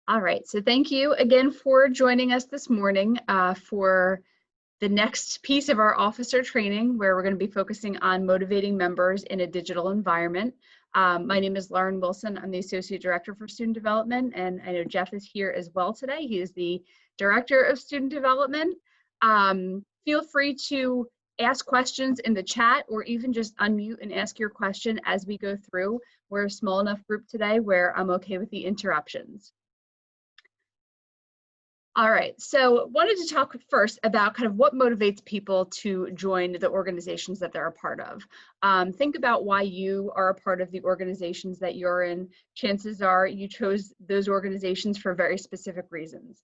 All right, so thank you again for joining us this morning for the next piece of our officer training, where we're going to be focusing on motivating members in a digital environment. My name is Lauren Wilson. I'm the Associate Director for Student Development, and I know Jeff is here as well today. He is the Director of Student Development. Feel free to ask questions in the chat, or even just unmute and ask your question as we go through. We're a small enough group today where I'm okay with the interruptions. All right, so wanted to talk first about kind of what motivates people to join the organizations that they're a part of. Think about why you are a part of the organizations that you're in. Chances are you chose those organizations for very specific reasons.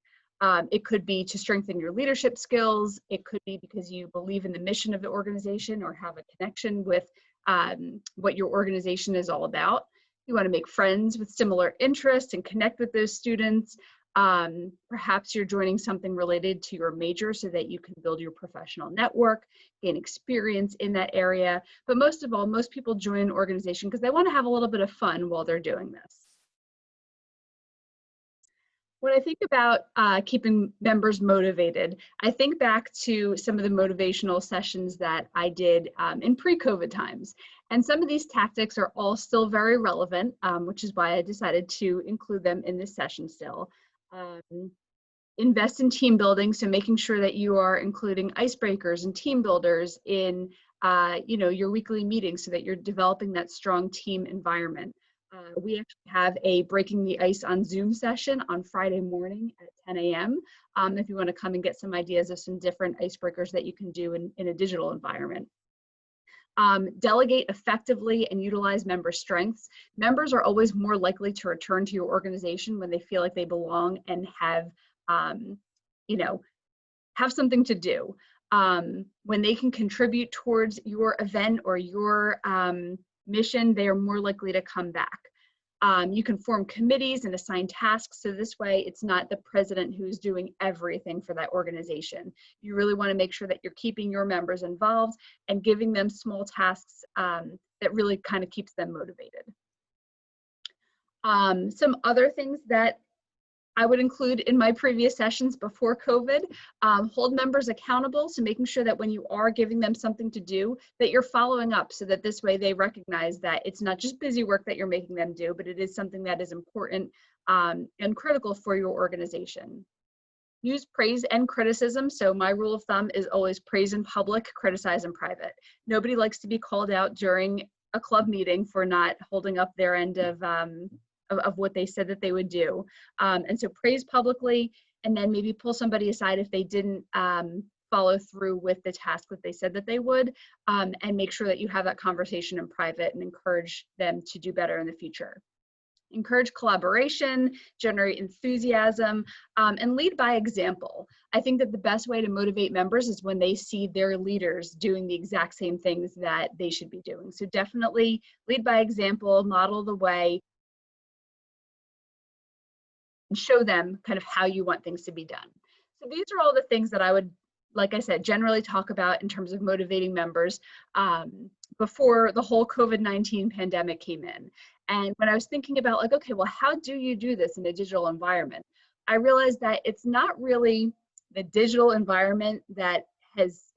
It could be to strengthen your leadership skills. It could be because you believe in the mission of the organization or have a connection with what your organization is all about. You want to make friends with similar interests and connect with those students. Perhaps you're joining something related to your major so that you can build your professional network, gain experience in that area. But most of all, most people join an organization because they want to have a little bit of fun while they're doing this. When I think about keeping members motivated, I think back to some of the motivational sessions that I did in pre-COVID times. And some of these tactics are all still very relevant, which is why I decided to include them in this session still. Invest in team building, so making sure that you are including icebreakers and team builders in your weekly meetings so that you're developing that strong team environment. We actually have a Breaking the Ice on Zoom session on Friday morning at 10 a.m. If you want to come and get some ideas of some different icebreakers that you can do in a digital environment. Delegate effectively and utilize member strengths. Members are always more likely to return to your organization when they feel like they belong and have something to do. When they can contribute towards your event or your mission, they are more likely to come back. You can form committees and assign tasks, so this way it's not the president who's doing everything for that organization. You really want to make sure that you're keeping your members involved and giving them small tasks that really kind of keeps them motivated. Some other things that I would include in my previous sessions before COVID, hold members accountable, so making sure that when you are giving them something to do, that you're following up, so that this way they recognize that it's not just busy work that you're making them do, but it is something that is important and critical for your organization. Use praise and criticism. So my rule of thumb is always praise in public, criticize in private. Nobody likes to be called out during a club meeting for not holding up their end of what they said that they would do. And so praise publicly, and then maybe pull somebody aside if they didn't follow through with the task that they said that they would, and make sure that you have that conversation in private and encourage them to do better in the future. Encourage collaboration, generate enthusiasm, and lead by example. I think that the best way to motivate members is when they see their leaders doing the exact same things that they should be doing. So definitely lead by example, model the way, and show them kind of how you want things to be done. So these are all the things that I would, like I said, generally talk about in terms of motivating members before the whole COVID-19 pandemic came in. And when I was thinking about like, okay, well, how do you do this in a digital environment? I realized that it's not really the digital environment that has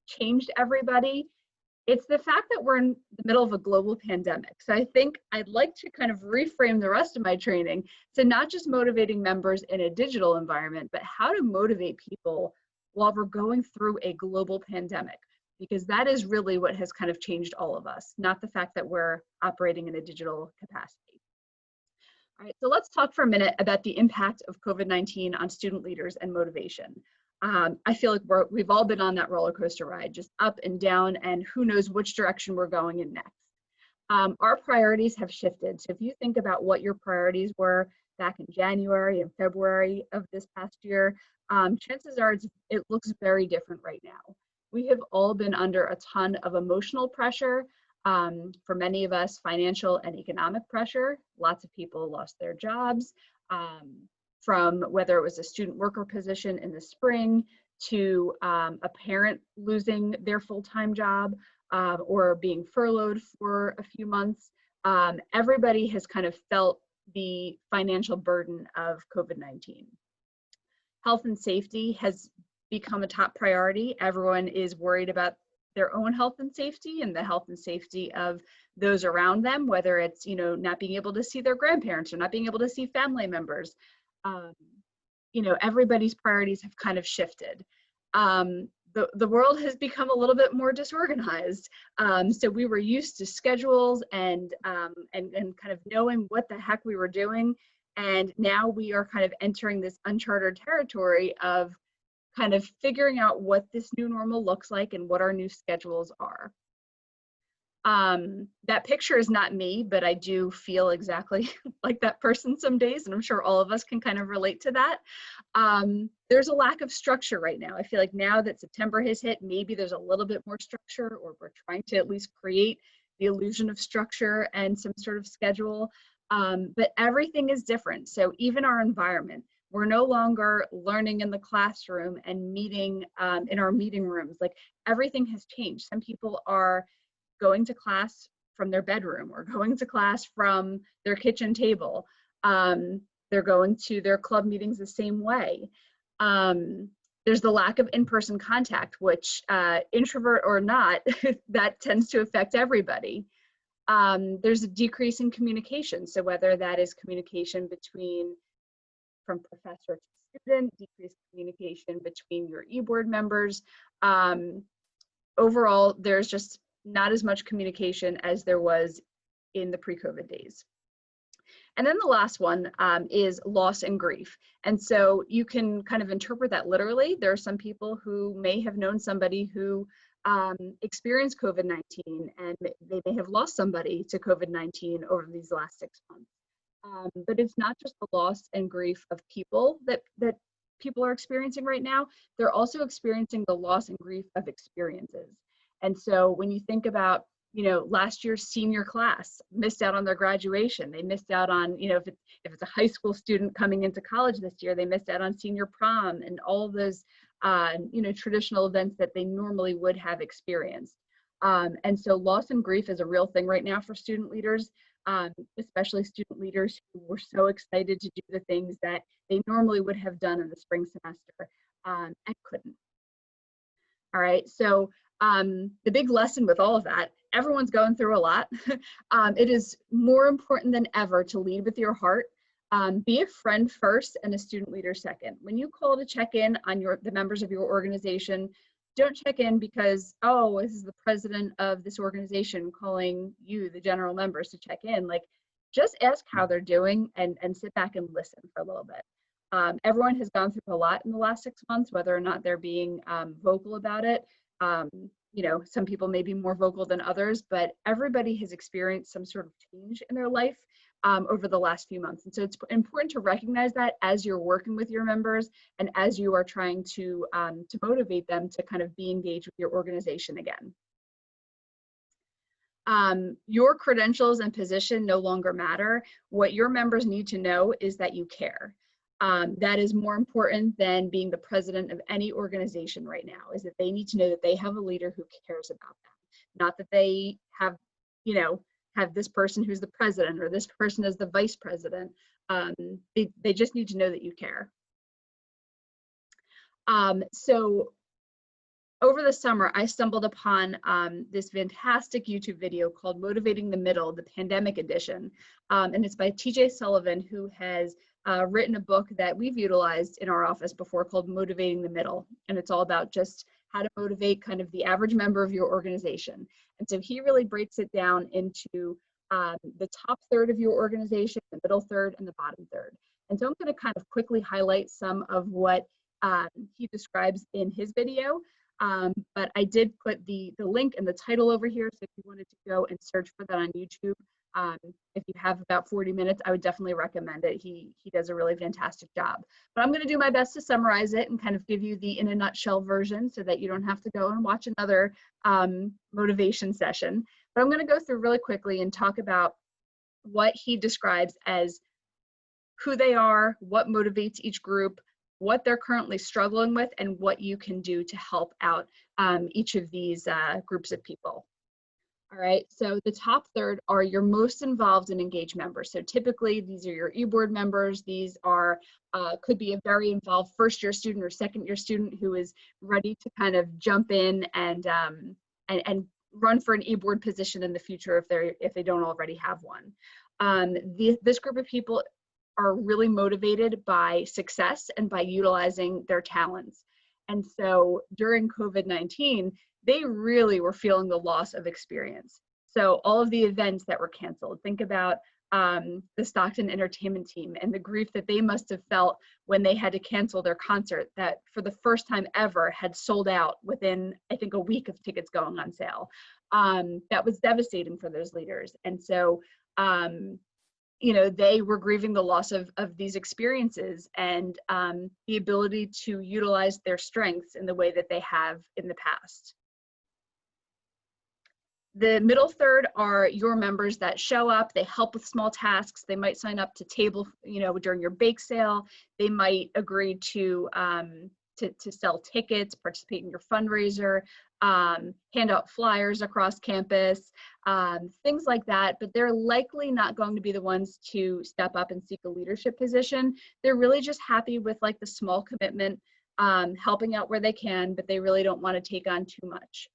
changed everybody. It's the fact that we're in the middle of a global pandemic. So I think I'd like to kind of reframe the rest of my training to not just motivating members in a digital environment, but how to motivate people while we're going through a global pandemic, because that is really what has kind of changed all of us, not the fact that we're operating in a digital capacity. All right, so let's talk for a minute about the impact of COVID-19 on student leaders and motivation. I feel like we've all been on that roller coaster ride, just up and down, and who knows which direction we're going in next. Our priorities have shifted. So if you think about what your priorities were back in January and February of this past year, chances are it looks very different right now. We have all been under a ton of emotional pressure. For many of us, financial and economic pressure. Lots of people lost their jobs. From whether it was a student worker position in the spring to a parent losing their full-time job or being furloughed for a few months. Everybody has kind of felt the financial burden of COVID-19. Health and safety has become a top priority. Everyone is worried about their own health and safety and the health and safety of those around them, whether it's, you know, not being able to see their grandparents or not being able to see family members. You know, everybody's priorities have kind of shifted. The world has become a little bit more disorganized. So we were used to schedules and kind of knowing what the heck we were doing. And now we are kind of entering this uncharted territory of kind of figuring out what this new normal looks like and what our new schedules are. That picture is not me, but I do feel exactly like that person some days, and I'm sure all of us can kind of relate to that. There's a lack of structure right now. I feel like now that September has hit, maybe there's a little bit more structure, or we're trying to at least create the illusion of structure and some sort of schedule. But everything is different. So even our environment, we're no longer learning in the classroom and meeting in our meeting rooms. Like, everything has changed. Some people are going to class from their bedroom or going to class from their kitchen table. They're going to their club meetings the same way. There's the lack of in-person contact, which introvert or not, that tends to affect everybody. There's a decrease in communication. So whether that is communication from professor to student, decreased communication between your e-board members. Overall, there's just not as much communication as there was in the pre-COVID days. And then the last one is loss and grief. And so you can kind of interpret that literally. There are some people who may have known somebody who experienced COVID-19, and they may have lost somebody to COVID-19 over these last 6 months. But it's not just the loss and grief of people that people are experiencing right now. They're also experiencing the loss and grief of experiences. And so when you think about, you know, last year's senior class missed out on their graduation. They missed out on, you know, if it's a high school student coming into college this year, they missed out on senior prom and all of those, you know, traditional events that they normally would have experienced. And so loss and grief is a real thing right now for student leaders, especially student leaders who were so excited to do the things that they normally would have done in the spring semester and couldn't. All right, so the big lesson with all of that, everyone's going through a lot. It is more important than ever to lead with your heart. Be a friend first and a student leader second. When you call to check in on the members of your organization, don't check in because, oh, this is the president of this organization calling you, the general members, to check in. Like, just ask how they're doing and sit back and listen for a little bit. Everyone has gone through a lot in the last 6 months, whether or not they're being vocal about it. You know, some people may be more vocal than others, but everybody has experienced some sort of change in their life over the last few months. And so it's important to recognize that as you're working with your members and as you are trying to motivate them to kind of be engaged with your organization again. Your credentials and position no longer matter. What your members need to know is that you care. That is more important than being the president of any organization right now, is that they need to know that they have a leader who cares about them. Not that they have, you know, have this person who's the president or this person as the vice president. They just need to know that you care. So over the summer, I stumbled upon this fantastic YouTube video called Motivating the Middle, the Pandemic Edition. And it's by TJ Sullivan, who has written a book that we've utilized in our office before called Motivating the Middle. And it's all about just how to motivate kind of the average member of your organization. And so he really breaks it down into the top third of your organization, the middle third, and the bottom third. And so I'm going to kind of quickly highlight some of what he describes in his video. But I did put the link and the title over here, so if you wanted to go and search for that on YouTube, if you have about 40 minutes, I would definitely recommend it. He does a really fantastic job. But I'm going to do my best to summarize it and kind of give you the in a nutshell version so that you don't have to go and watch another motivation session. But I'm going to go through really quickly and talk about what he describes as who they are, what motivates each group, what they're currently struggling with, and what you can do to help out each of these groups of people. All right, so the top third are your most involved and engaged members. So typically these are your e-board members. These are, could be a very involved first year student or second year student who is ready to kind of jump in and run for an e-board position in the future if they don't already have one. This group of people are really motivated by success and by utilizing their talents. And so during COVID-19, they really were feeling the loss of experience. So all of the events that were canceled, think about the Stockton entertainment team and the grief that they must have felt when they had to cancel their concert that for the first time ever had sold out within, I think, a week of tickets going on sale. That was devastating for those leaders. And so, you know, they were grieving the loss of these experiences and the ability to utilize their strengths in the way that they have in the past. The middle third are your members that show up, they help with small tasks, they might sign up to table, you know, during your bake sale, they might agree to sell tickets, participate in your fundraiser, hand out flyers across campus, things like that, but they're likely not going to be the ones to step up and seek a leadership position. They're really just happy with like the small commitment, helping out where they can, but they really don't want to take on too much.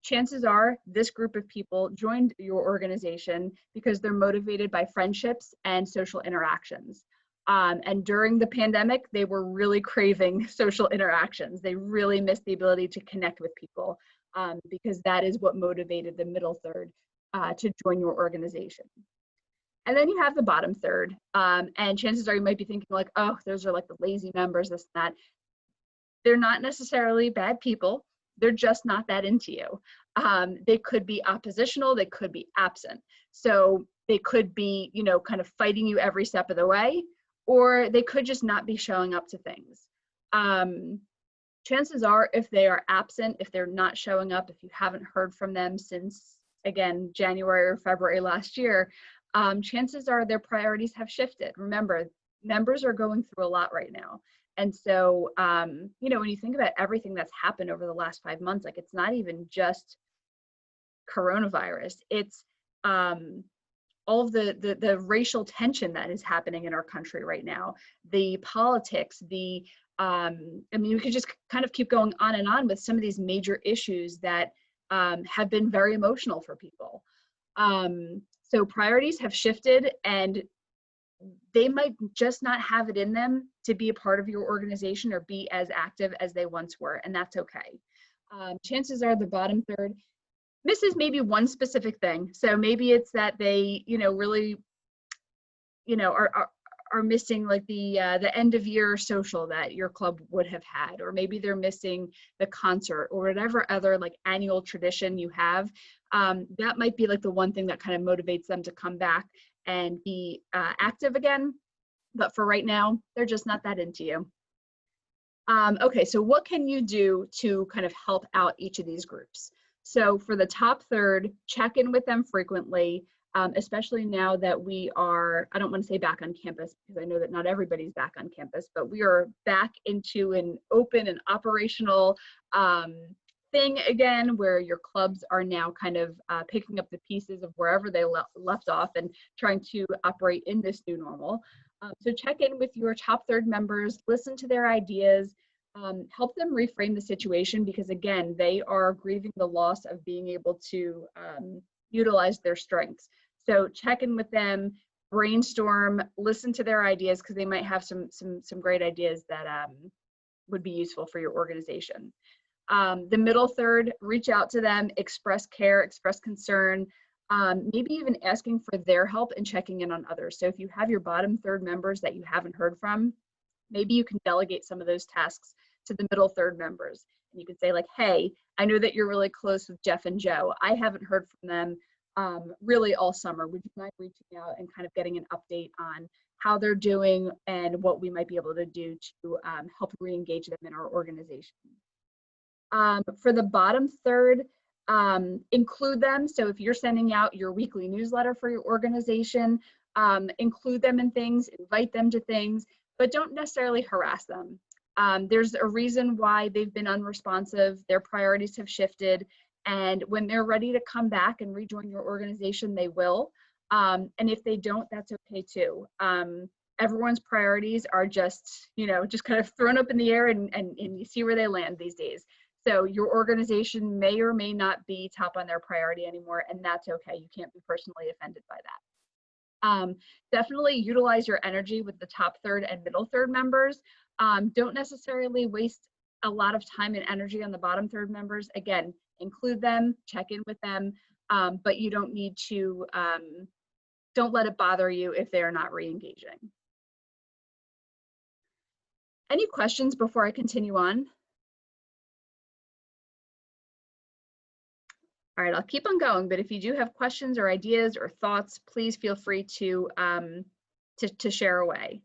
Chances are this group of people joined your organization because they're motivated by friendships and social interactions. And during the pandemic, they were really craving social interactions. They really missed the ability to connect with people because that is what motivated the middle third to join your organization. And then you have the bottom third. And chances are you might be thinking like, oh, those are like the lazy members, this and that. They're not necessarily bad people. They're just not that into you. They could be oppositional, they could be absent. So they could be, you know, kind of fighting you every step of the way, or they could just not be showing up to things. Chances are if they are absent, if they're not showing up, if you haven't heard from them since, again, January or February last year, chances are their priorities have shifted. Remember, members are going through a lot right now. And so, you know, when you think about everything that's happened over the last 5 months, like it's not even just coronavirus, it's all of the racial tension that is happening in our country right now, the politics, I mean, we could just kind of keep going on and on with some of these major issues that have been very emotional for people. So priorities have shifted and they might just not have it in them to be a part of your organization or be as active as they once were, and that's okay. Chances are the bottom third misses maybe one specific thing. So maybe it's that they, you know, really, you know, are missing like the end of year social that your club would have had, or maybe they're missing the concert or whatever other like annual tradition you have. That might be like the one thing that kind of motivates them to come back and be active again. But for right now, they're just not that into you. Okay, so what can you do to kind of help out each of these groups? So for the top third, check in with them frequently, especially now that we are, I don't want to say back on campus because I know that not everybody's back on campus, but we are back into an open and operational thing again, where your clubs are now kind of picking up the pieces of wherever they left off and trying to operate in this new normal. So check in with your top third members, listen to their ideas, help them reframe the situation because again, they are grieving the loss of being able to utilize their strengths. So check in with them, brainstorm, listen to their ideas because they might have some great ideas that would be useful for your organization. The middle third, reach out to them, express care, express concern, maybe even asking for their help and checking in on others. So if you have your bottom third members that you haven't heard from, maybe you can delegate some of those tasks to the middle third members. And you can say like, hey, I know that you're really close with Jeff and Joe. I haven't heard from them really all summer. Would you mind reaching out and kind of getting an update on how they're doing and what we might be able to do to help re-engage them in our organization? For the bottom third, include them. So if you're sending out your weekly newsletter for your organization, include them in things, invite them to things, but don't necessarily harass them. There's a reason why they've been unresponsive, their priorities have shifted, And when they're ready to come back and rejoin your organization, they will. And if they don't, that's okay too. Everyone's priorities are just, just kind of thrown up in the air, and you see where they land these days. So your organization may or may not be top on their priority anymore, and that's okay. You can't be personally offended by that. Definitely utilize your energy with the top third and middle third members. Don't necessarily waste a lot of time and energy on the bottom third members. Again, include them, check in with them, but you don't need to, don't let it bother you if they're not re-engaging. Any questions before I continue on? All right, I'll keep on going, but if you do have questions or ideas or thoughts, please feel free to share away.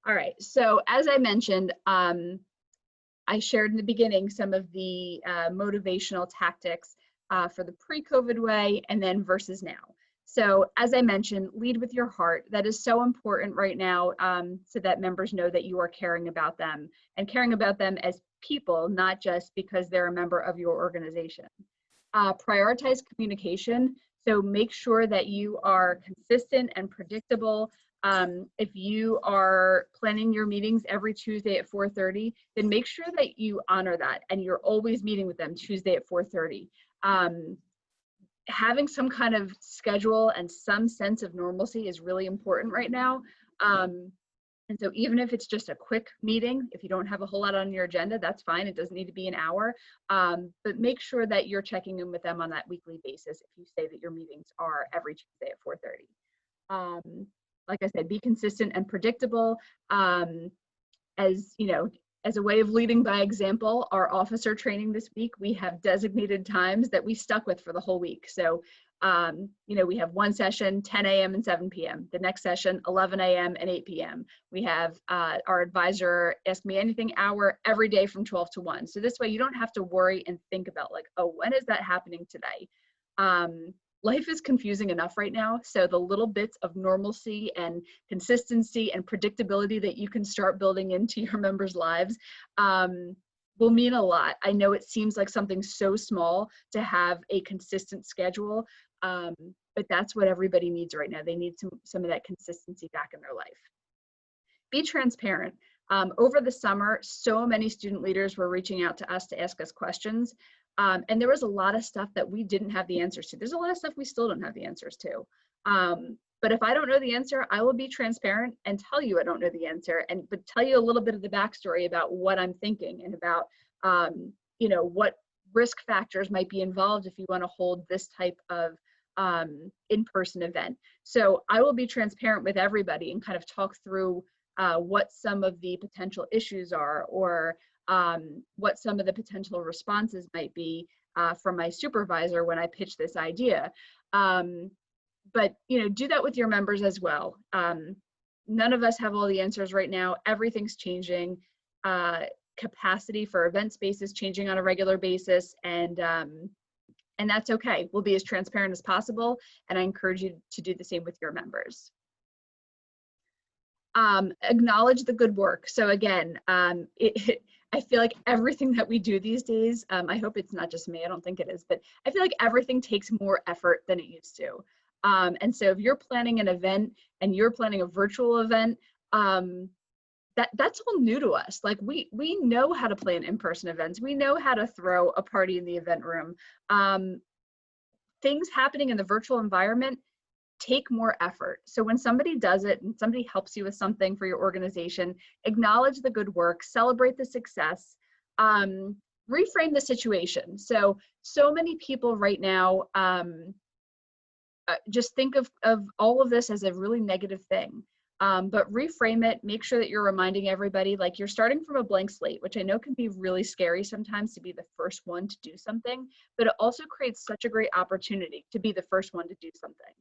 All right, so as I mentioned, I shared in the beginning some of the motivational tactics for the pre-COVID way and then versus now. So as I mentioned, lead with your heart. That is so important right now, so that members know that you are caring about them and caring about them as people, not just because they're a member of your organization. Prioritize communication. So make sure that you are consistent and predictable. If you are planning your meetings every Tuesday at 4:30, then make sure that you honor that and you're always meeting with them Tuesday at 4:30. Having some kind of schedule and some sense of normalcy is really important right now. And so even if it's just a quick meeting, if you don't have a whole lot on your agenda, that's fine. It doesn't need to be an hour, but make sure that you're checking in with them on that weekly basis if you say that your meetings are every Tuesday at 4:30. Like I said, be consistent and predictable. As you know, as a way of leading by example, our officer training this week, we have designated times that we stuck with for the whole week. So, we have one session, 10 a.m. and 7 p.m. The next session, 11 a.m. and 8 p.m. We have our advisor Ask Me Anything hour every day from 12 to 1. So this way you don't have to worry and think about like, oh, when is that happening today? Life is confusing enough right now. So the little bits of normalcy and consistency and predictability that you can start building into your members' lives will mean a lot. I know it seems like something so small to have a consistent schedule, but that's what everybody needs right now. They need some of that consistency back in their life. Be transparent. Over the summer, so many student leaders were reaching out to us to ask us questions. And there was a lot of stuff that we didn't have the answers to. There's a lot of stuff we still don't have the answers to. But if I don't know the answer, I will be transparent and tell you I don't know the answer, but tell you a little bit of the backstory about what I'm thinking and about, what risk factors might be involved if you want to hold this type of in-person event. So I will be transparent with everybody and kind of talk through what some of the potential issues are, or what some of the potential responses might be from my supervisor when I pitch this idea. But do that with your members as well. None of us have all the answers right now. Everything's changing. Capacity for event space is changing on a regular basis, and that's okay. We'll be as transparent as possible, and I encourage you to do the same with your members. Acknowledge the good work. So again, I feel like everything that we do these days, I hope it's not just me, I don't think it is, but I feel like everything takes more effort than it used to. And so if you're planning an event and you're planning a virtual event, that's all new to us. Like we know how to plan in-person events. We know how to throw a party in the event room. Things happening in the virtual environment take more effort. So when somebody does it and somebody helps you with something for your organization, acknowledge the good work, celebrate the success, reframe the situation. So many people right now just think of all of this as a really negative thing. But reframe it, make sure that you're reminding everybody, like you're starting from a blank slate, which I know can be really scary sometimes to be the first one to do something, but it also creates such a great opportunity to be the first one to do something.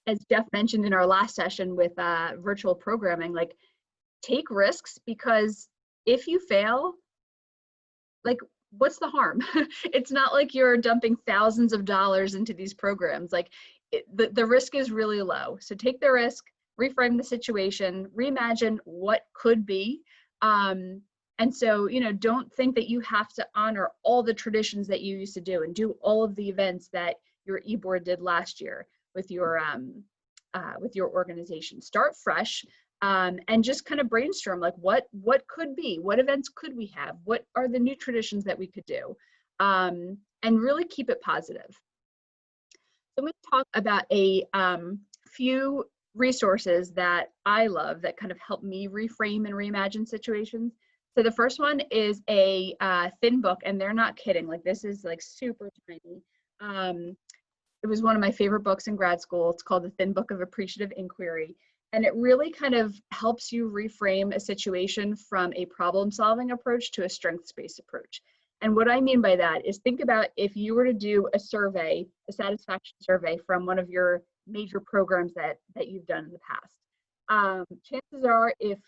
As Jeff mentioned in our last session with virtual programming, like take risks, because if you fail, like what's the harm? It's not like you're dumping thousands of dollars into these programs. Like the risk is really low. So take the risk, reframe the situation, reimagine what could be, and And so, you know, don't think that you have to honor all the traditions that you used to do and do all of the events that your e-board did last year with your organization. Start fresh, and just kind of brainstorm, like what could be, what events could we have, what are the new traditions that we could do, and really keep it positive. So I'm going to talk about a few resources that I love that kind of help me reframe and reimagine situations. So the first one is a thin book, and they're not kidding. Like, this is like super tiny. It was one of my favorite books in grad school. It's called The Thin Book of Appreciative Inquiry. And it really kind of helps you reframe a situation from a problem-solving approach to a strengths-based approach. And what I mean by that is, think about if you were to do a survey, a satisfaction survey from one of your major programs that you've done in the past. Chances are, if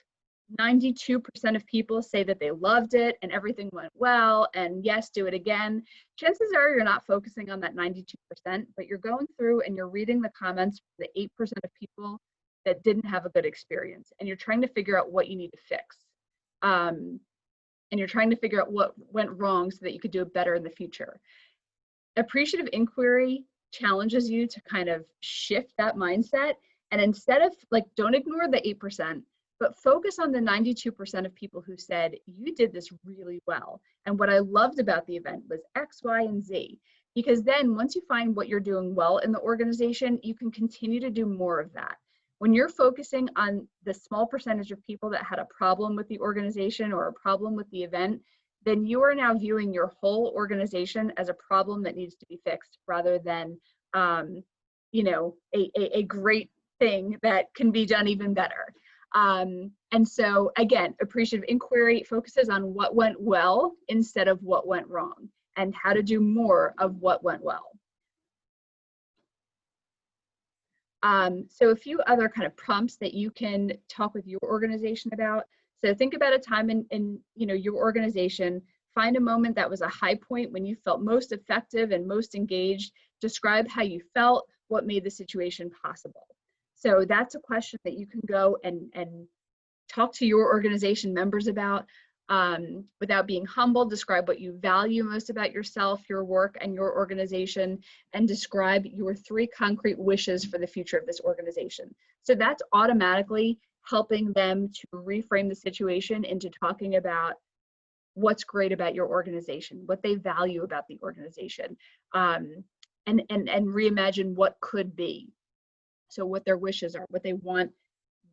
92% of people say that they loved it and everything went well and yes, do it again, chances are you're not focusing on that 92%, but you're going through and you're reading the comments from the 8% of people that didn't have a good experience, and you're trying to figure out what you need to fix. And you're trying to figure out what went wrong so that you could do it better in the future. Appreciative inquiry challenges you to kind of shift that mindset, and instead of, like, don't ignore the 8%, but focus on the 92% of people who said, you did this really well. And what I loved about the event was X, Y, and Z. Because then once you find what you're doing well in the organization, you can continue to do more of that. When you're focusing on the small percentage of people that had a problem with the organization or a problem with the event, then you are now viewing your whole organization as a problem that needs to be fixed, rather than you know, a great thing that can be done even better. And so again, appreciative inquiry focuses on what went well instead of what went wrong, and how to do more of what went well. So a few other kind of prompts that you can talk with your organization about. So think about a time in you know, your organization. Find a moment that was a high point when you felt most effective and most engaged. Describe how you felt, what made the situation possible. So that's a question that you can go and talk to your organization members about, without being humble. Describe what you value most about yourself, your work, and your organization, and describe your 3 concrete wishes for the future of this organization. So that's automatically helping them to reframe the situation into talking about what's great about your organization, what they value about the organization, and reimagine what could be. So what their wishes are, what they want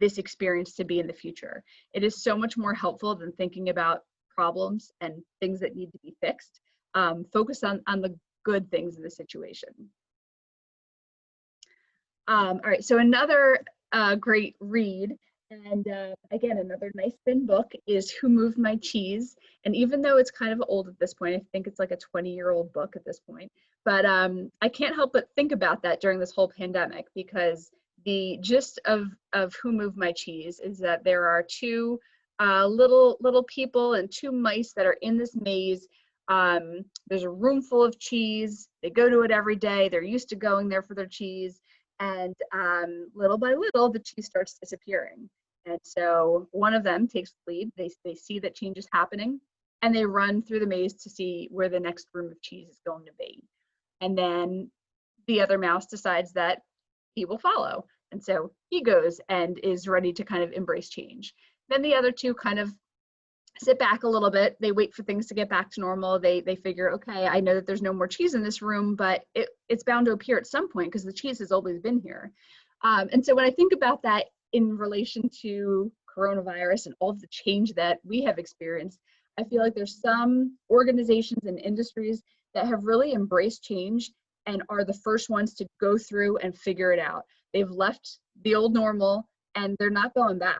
this experience to be in the future. It is so much more helpful than thinking about problems and things that need to be fixed. Focus on the good things in the situation. All right, so another great read, and again, another nice thin book, is Who Moved My Cheese? And even though it's kind of old at this point, I think it's like a 20-year-old book at this point, but I can't help but think about that during this whole pandemic, because the gist of Who Moved My Cheese is that there are 2 little people and 2 mice that are in this maze. There's a room full of cheese. They go to it every day. They're used to going there for their cheese. And little by little, the cheese starts disappearing. And so one of them takes the lead. They see that change is happening, and they run through the maze to see where the next room of cheese is going to be. And then the other mouse decides that he will follow. And so he goes and is ready to kind of embrace change. Then the other 2 kind of sit back a little bit. They wait for things to get back to normal. They figure, okay, I know that there's no more cheese in this room, but it's bound to appear at some point because the cheese has always been here. And so when I think about that in relation to coronavirus and all of the change that we have experienced, I feel like there's some organizations and industries that have really embraced change and are the first ones to go through and figure it out. They've left the old normal and they're not going back.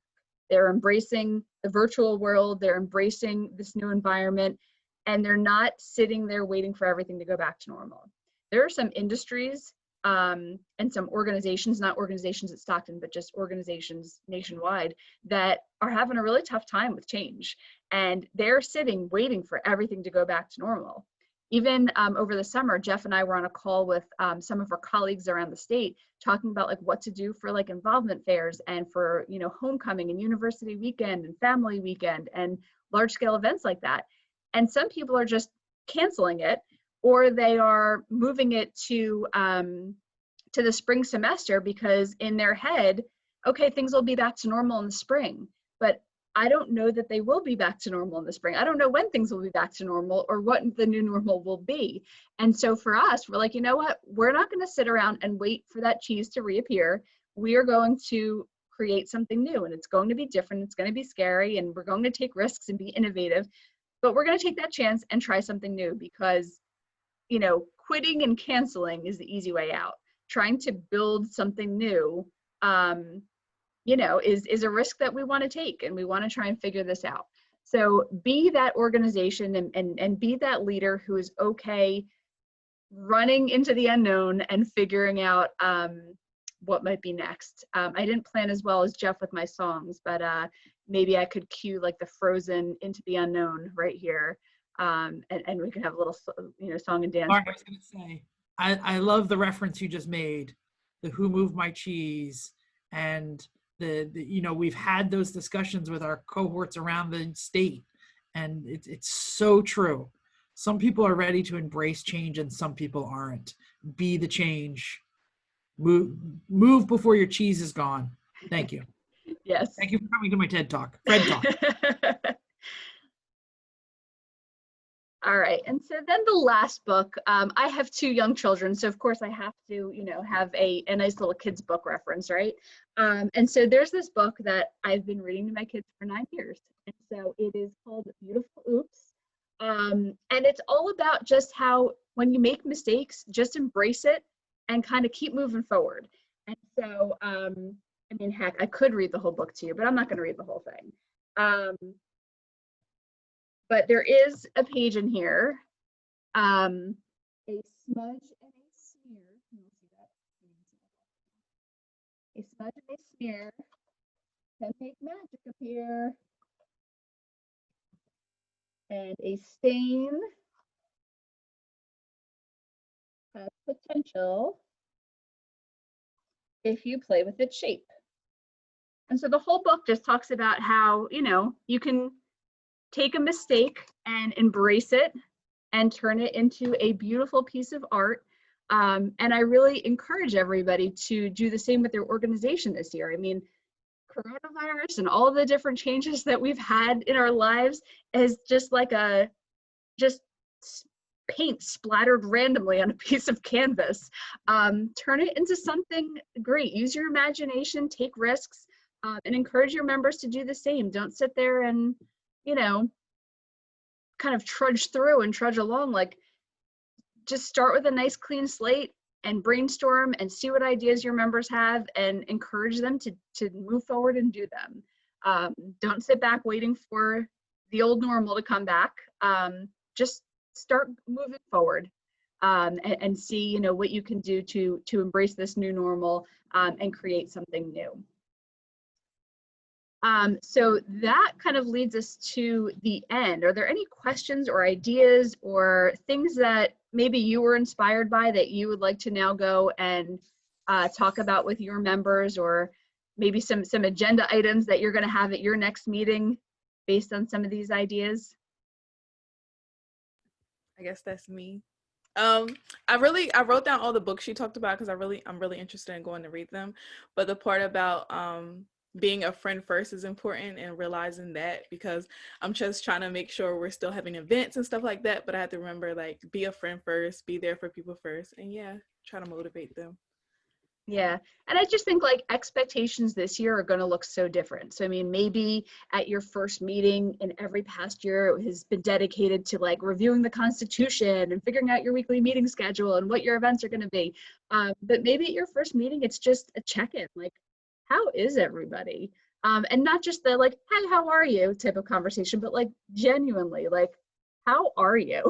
They're embracing the virtual world, they're embracing this new environment, and they're not sitting there waiting for everything to go back to normal. There are some industries and some organizations, not organizations at Stockton, but just organizations nationwide, that are having a really tough time with change. And they're sitting waiting for everything to go back to normal. even over the summer, Jeff and I were on a call with some of our colleagues around the state talking about like what to do for like involvement fairs and for, you know, homecoming and university weekend and family weekend and large scale events like that. And some people are just canceling it, or they are moving it to the spring semester because in their head, okay, things will be back to normal in the spring. But I don't know that they will be back to normal in the spring. I don't know when things will be back to normal or what the new normal will be. And so for us, we're like, you know what? We're not going to sit around and wait for that cheese to reappear. We are going to create something new, and it's going to be different. It's going to be scary, and we're going to take risks and be innovative, but we're going to take that chance and try something new, because, you know, quitting and canceling is the easy way out. Trying to build something new, you know, is a risk that we want to take, and we want to try and figure this out. So be that organization and be that leader who is okay running into the unknown and figuring out what might be next. I didn't plan as well as Jeff with my songs, but maybe I could cue like the Frozen Into the Unknown right here, and we can have a little, you know, song and dance. Mark, I was going to say, I love the reference you just made, the Who Moved My Cheese, and the you know, we've had those discussions with our cohorts around the state, and it's so true. Some people are ready to embrace change and some people aren't. Be the change. Move before your cheese is gone. Thank you. Yes. Thank you for coming to my TED Talk. Fred Talk. All right, and so then the last book, I have 2 young children, so of course I have to, you know, have a nice little kids book reference, right? And so there's this book that I've been reading to my kids for 9 years, and so it is called Beautiful Oops, and it's all about just how when you make mistakes, just embrace it and kind of keep moving forward. And so, I mean, heck, I could read the whole book to you, but I'm not going to read the whole thing. But there is a page in here, a smudge and a smear. Can you see that? A smudge and a smear can make magic appear, and a stain has potential if you play with its shape. And so the whole book just talks about how, you know, you can take a mistake and embrace it and turn it into a beautiful piece of art. And I really encourage everybody to do the same with their organization this year. I mean, coronavirus and all the different changes that we've had in our lives is just like just paint splattered randomly on a piece of canvas. Turn it into something great. Use your imagination, take risks, and encourage your members to do the same. Don't sit there and, you know, kind of trudge through and trudge along. Like, just start with a nice clean slate and brainstorm and see what ideas your members have and encourage them to move forward and do them. Don't sit back waiting for the old normal to come back. Just start moving forward, and see, you know, what you can do to embrace this new normal, and create something new. So that kind of leads us to the end. Are there any questions or ideas or things that maybe you were inspired by that you would like to now go and talk about with your members, or maybe some agenda items that you're going to have at your next meeting based on some of these ideas? I guess that's me. I wrote down all the books she talked about because I'm really interested in going to read them. But the part about being a friend first is important, and realizing that, because I'm just trying to make sure we're still having events and stuff like that, but I have to remember, like, be a friend first, be there for people first, and yeah, try to motivate them. Yeah, and I just think like expectations this year are going to look so different. So I mean, maybe at your first meeting in every past year, it has been dedicated to like reviewing the Constitution and figuring out your weekly meeting schedule and what your events are going to be. But maybe at your first meeting, it's just a check-in, like, how is everybody? And not just the like, hey, how are you type of conversation, but like genuinely, like, how are you?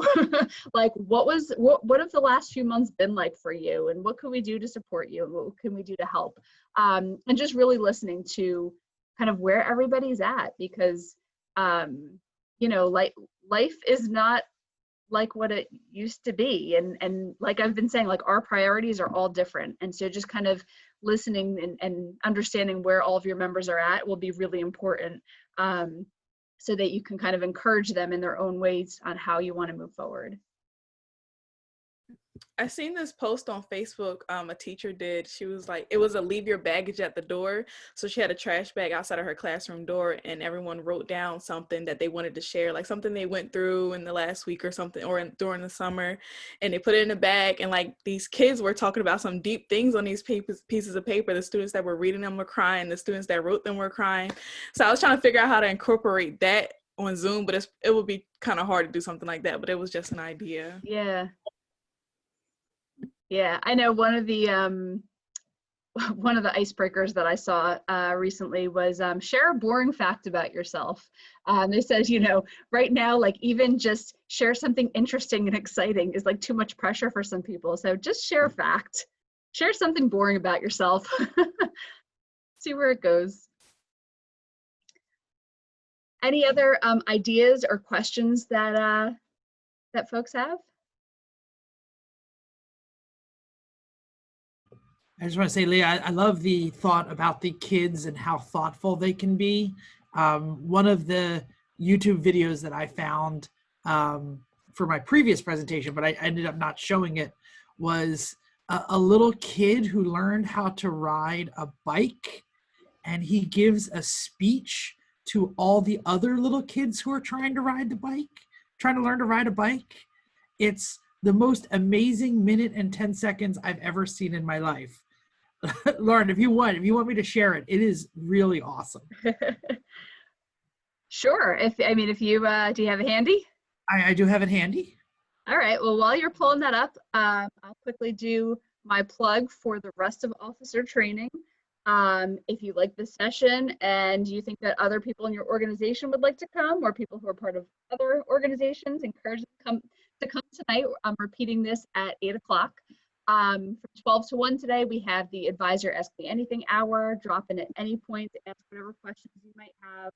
Like, what have the last few months been like for you, and what can we do to support you, and what can we do to help? And just really listening to kind of where everybody's at, because you know, life is not like what it used to be. And like I've been saying, like our priorities are all different. And so just kind of listening and understanding where all of your members are at will be really important, so that you can kind of encourage them in their own ways on how you want to move forward. I seen this post on Facebook, a teacher did. She was like, it was a leave your baggage at the door. So she had a trash bag outside of her classroom door, and everyone wrote down something that they wanted to share, like something they went through in the last week or something, or during the summer, and they put it in a bag. And like these kids were talking about some deep things on these pieces of paper. The students that were reading them were crying. The students that wrote them were crying. So I was trying to figure out how to incorporate that on Zoom, but it would be kind of hard to do something like that, but it was just an idea. Yeah, I know one of the icebreakers that I saw recently was share a boring fact about yourself. They said, right now, like even just share something interesting and exciting is like too much pressure for some people. So just share a fact, share something boring about yourself. See where it goes. Any other ideas or questions that folks have? I just want to say, Leah, I love the thought about the kids and how thoughtful they can be. One of the YouTube videos that I found for my previous presentation, but I ended up not showing it, was a little kid who learned how to ride a bike, and he gives a speech to all the other little kids who are trying to learn to ride a bike. It's the most amazing minute and 10 seconds I've ever seen in my life. Lauren, if you want me to share it, it is really awesome. Sure. If you do you have it handy? I do have it handy. All right. Well, while you're pulling that up, I'll quickly do my plug for the rest of officer training. If you like this session and you think that other people in your organization would like to come, or people who are part of other organizations, encourage them to come tonight. I'm repeating this at 8 o'clock. From 12 to 1 today, we have the Advisor Ask Me Anything hour. Drop in at any point to ask whatever questions you might have.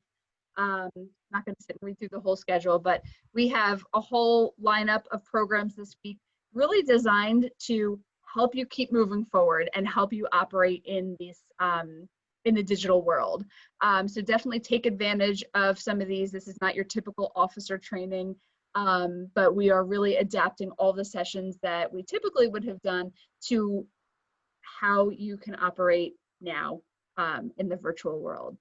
I'm not going to sit and read through the whole schedule, but we have a whole lineup of programs this week really designed to help you keep moving forward and help you operate in these in the digital world. So definitely take advantage of some of these. This is not your typical officer training. But we are really adapting all the sessions that we typically would have done to how you can operate now in the virtual world.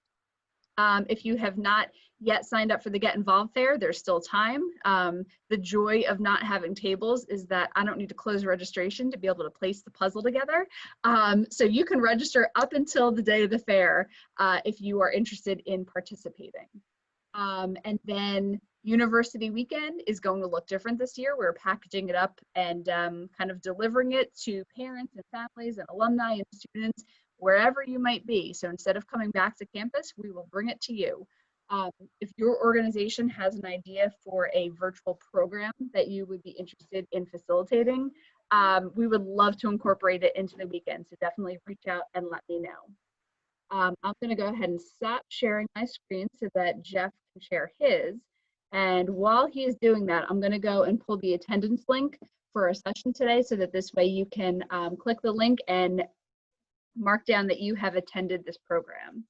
If you have not yet signed up for the Get Involved Fair, there's still time. The joy of not having tables is that I don't need to close registration to be able to place the puzzle together. So you can register up until the day of the fair if you are interested in participating. And then University Weekend is going to look different this year. We're packaging it up and kind of delivering it to parents and families and alumni and students wherever you might be. So instead of coming back to campus, we will bring it to you. If your organization has an idea for a virtual program that you would be interested in facilitating, we would love to incorporate it into the weekend. So definitely reach out and let me know. I'm going to go ahead and stop sharing my screen so that Jeff can share his. And while he is doing that, I'm going to go and pull the attendance link for our session today so that this way you can click the link and mark down that you have attended this program.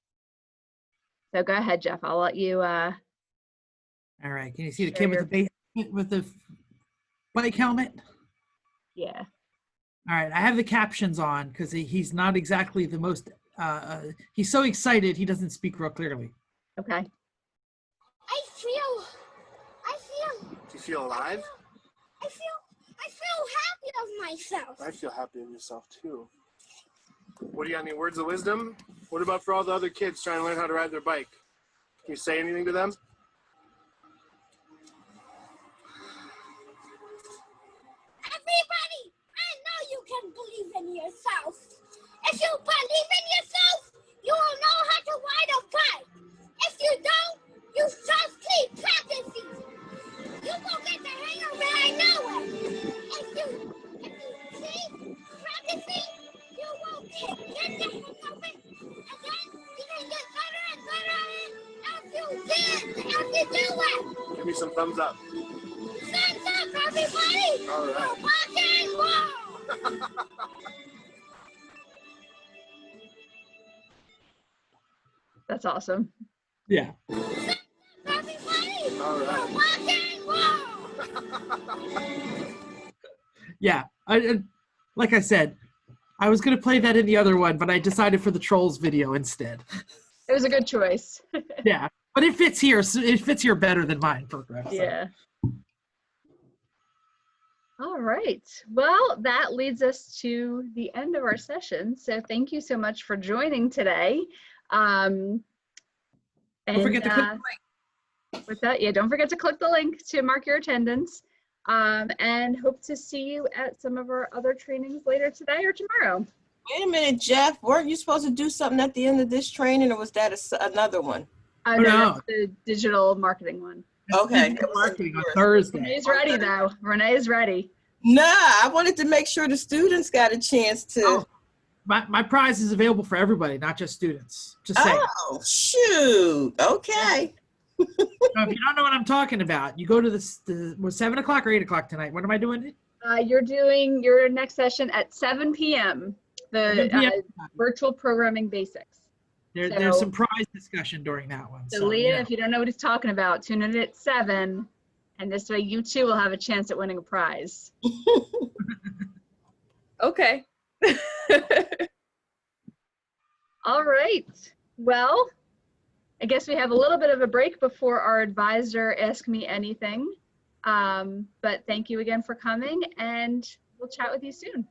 So go ahead, Jeff. I'll let you. All right. Can you see the kid with the bike helmet? Yeah. All right. I have the captions on because he's not exactly the most. He's so excited he doesn't speak real clearly. Okay. I feel. Do you feel alive? I feel happy of myself. I feel happy of yourself too. What do you got? Any words of wisdom? What about for all the other kids trying to learn how to ride their bike? Can you say anything to them? Everybody, I know you can believe in yourself. If you believe in yourself, you will know how to ride a bike. If you don't, you just keep practicing. You will get the hang of it, I know it. If you keep practicing, you will get the hang of it. And then you can get better and better at it as you do it. Give me some thumbs up. Thumbs up, Everybody, All right. rock and roll. That's awesome. Yeah. Everybody, All right. rock and roll. Yeah. Like I said, I was going to play that in the other one, but I decided for the Trolls video instead. It was a good choice. Yeah. But it fits here. So it fits here better than mine for Griff. So. Yeah. All right. Well, that leads us to the end of our session. So thank you so much for joining today. Don't forget to click the link. With that, yeah, don't forget to click the link to mark your attendance, and hope to see you at some of our other trainings later today or tomorrow. Wait a minute, Jeff. Weren't you supposed to do something at the end of this training, or was that another one? No, no. that's the digital marketing one. Okay. Digital marketing on Thursday. Renee's ready though. Renee's ready. Nah, I wanted to make sure the students got a chance to. Oh, my prize is available for everybody, not just students. Just saying. Oh, shoot. Okay. So if you don't know what I'm talking about, you go to was 7 o'clock or 8 o'clock tonight? When am I doing it? You're doing your next session at 7 p.m. The 7 p.m. virtual programming basics. There's some prize discussion during that one. So Leah, if you don't know what he's talking about, tune in at 7, and this way you too will have a chance at winning a prize. Okay. All right. Well, I guess we have a little bit of a break before our advisor asks me anything. But thank you again for coming, and we'll chat with you soon.